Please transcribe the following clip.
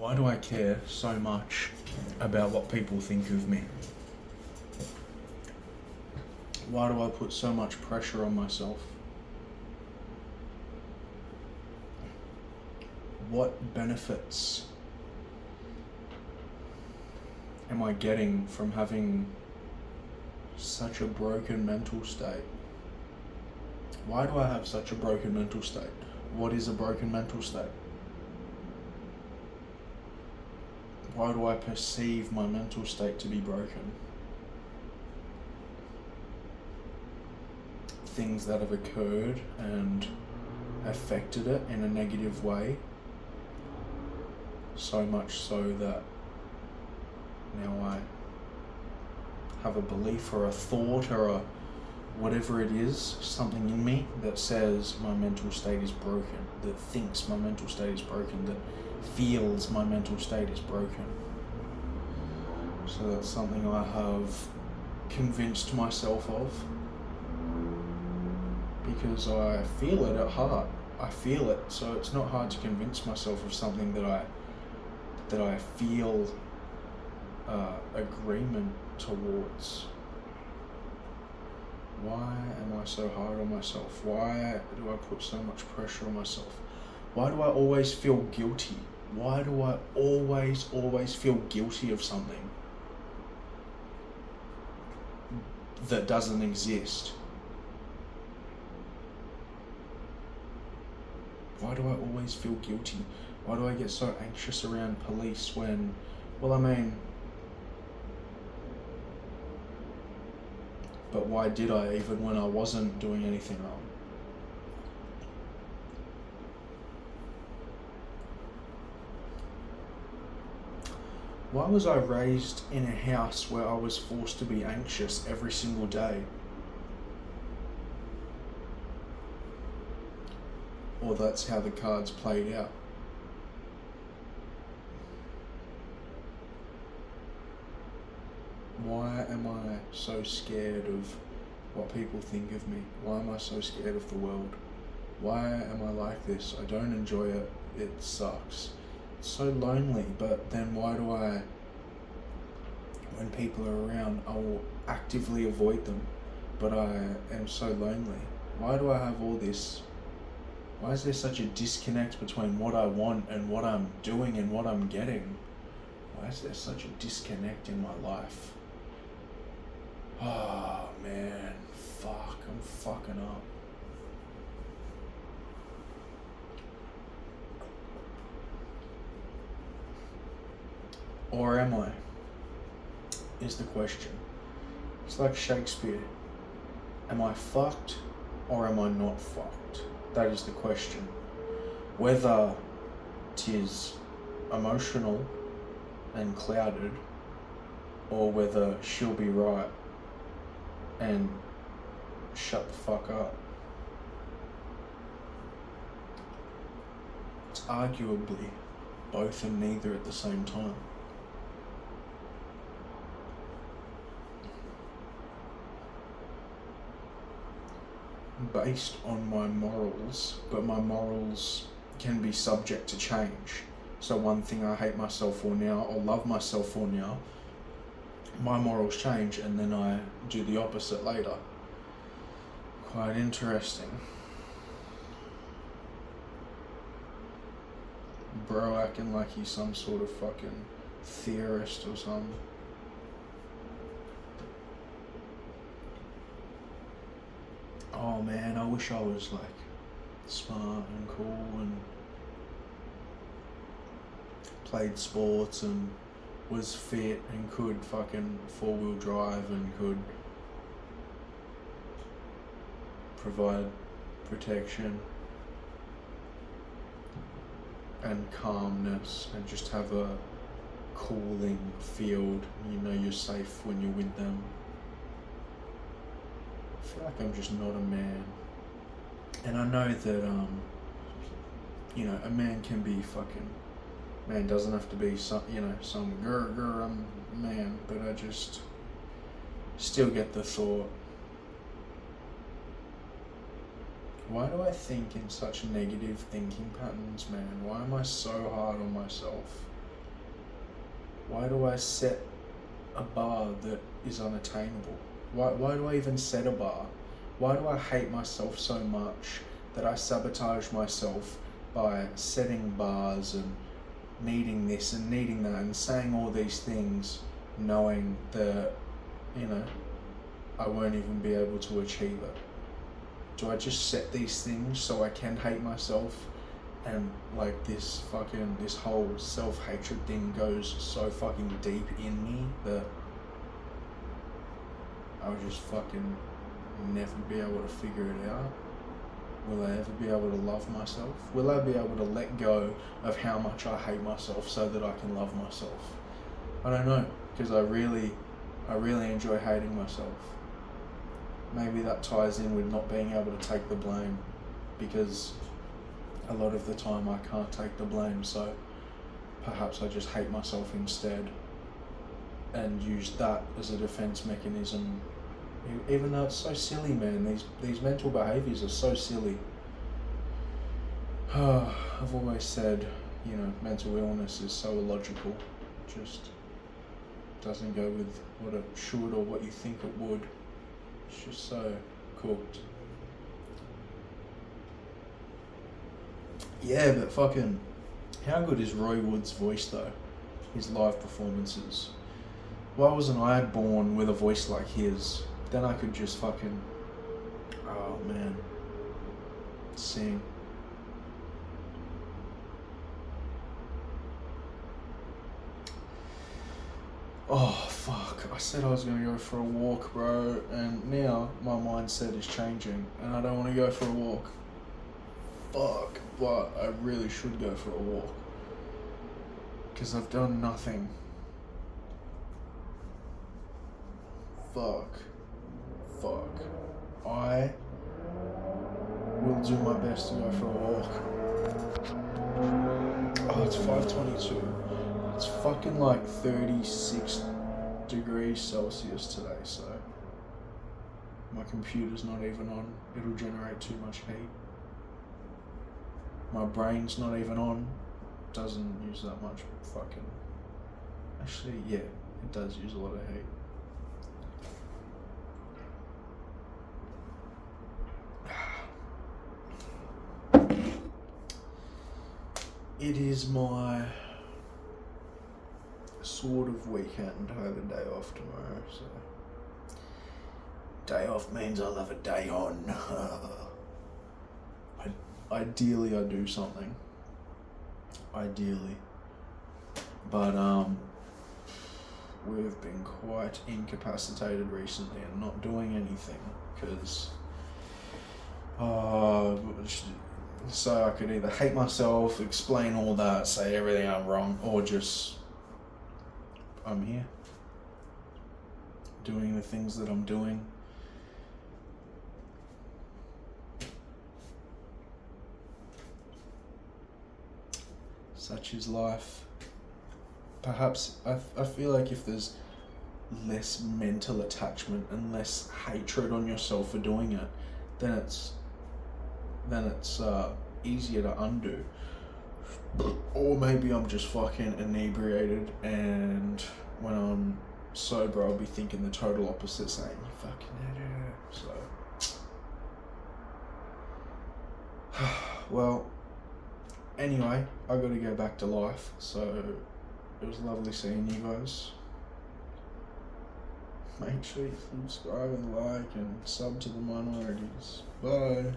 Why do I care so much about what people think of me? Why do I put so much pressure on myself? What benefits am I getting from having such a broken mental state? Why do I have such a broken mental state? What is a broken mental state? Why do I perceive my mental state to be broken? Things that have occurred and affected it in a negative way, so much so that now I have a belief or a thought or a whatever it is, something in me that says my mental state is broken, that thinks my mental state is broken, that feels my mental state is broken. So that's something I have convinced myself of, because I feel it at heart. I feel it, so it's not hard to convince myself of something that I feel agreement towards. Why am I so hard on myself? Why do I put so much pressure on myself? Why do I always feel guilty? Why do I always feel guilty of something that doesn't exist? Why do I always feel guilty? Why do I get so anxious around police when, but why did I, even when I wasn't doing anything wrong? Why was I raised in a house where I was forced to be anxious every single day? Or that's how the cards played out. Why am I so scared of what people think of me? Why am I so scared of the world? Why am I like this? I don't enjoy it. It sucks. It's so lonely, but then why do I, when people are around, I will actively avoid them, but I am so lonely? Why do I have all this? Why is there such a disconnect between what I want and what I'm doing and what I'm getting? Why is there such a disconnect in my life? Oh man, fuck, I'm fucking up. Or am I? Is the question. It's like Shakespeare. Am I fucked or am I not fucked? That is the question. Whether 'tis emotional and clouded, or whether she'll be right and shut the fuck up. It's arguably both and neither at the same time. Based on my morals, but my morals can be subject to change. So one thing I hate myself for now, or love myself for now, my morals change and then I do the opposite later. Quite interesting. Bro acting like he's some sort of fucking theorist or something. Oh man, I wish I was like smart and cool and played sports and was fit and could fucking four-wheel drive and could provide protection and calmness and just have a cooling field. You know you're safe when you're with them. I feel like I'm just not a man. And I know that, a man can be fucking, man doesn't have to be some grr, I'm a man, but I just still get the thought, why do I think in such negative thinking patterns, man? Why am I so hard on myself? Why do I set a bar that is unattainable? Why do I even set a bar? Why do I hate myself so much that I sabotage myself by setting bars and needing this and needing that and saying all these things, knowing that, I won't even be able to achieve it? Do I just set these things so I can hate myself? And like this whole self-hatred thing goes so fucking deep in me that I'll just fucking never be able to figure it out. Will I ever be able to love myself? Will I be able to let go of how much I hate myself so that I can love myself? I don't know, because I really enjoy hating myself. Maybe that ties in with not being able to take the blame, because a lot of the time I can't take the blame, so perhaps I just hate myself instead and use that as a defense mechanism, even though it's so silly, man. These mental behaviors are so silly. I've always said, mental illness is so illogical, just doesn't go with what it should or what you think it would. It's just so cooked. Yeah, but fucking, how good is Roy Wood's voice though? His live performances. Why wasn't I born with a voice like his? Then I could just fucking, oh man, sing. Oh fuck, I said I was gonna go for a walk, bro, and now my mindset is changing and I don't want to go for a walk. Fuck, but I really should go for a walk, because I've done nothing. Fuck. I will do my best to go for a walk. Oh, it's 5:22. It's fucking like 36 degrees Celsius today, so my computer's not even on. It'll generate too much heat. My brain's not even on. Doesn't use that much fucking... Actually, yeah, it does use a lot of heat. It is my sort of weekend. I have a day off tomorrow, so day off means I'll have a day on. Ideally I do something. Ideally. But we've been quite incapacitated recently and not doing anything, because so I could either hate myself, explain all that, say everything I'm wrong, or just I'm here doing the things that I'm doing. Such is life. Perhaps I feel like if there's less mental attachment and less hatred on yourself for doing it, then it's easier to undo. Or maybe I'm just fucking inebriated, and when I'm sober I'll be thinking the total opposite, saying you fucking idiot. So well, anyway, I gotta go back to life, so it was lovely seeing you guys. Make sure you subscribe and like and sub to the minorities. Bye.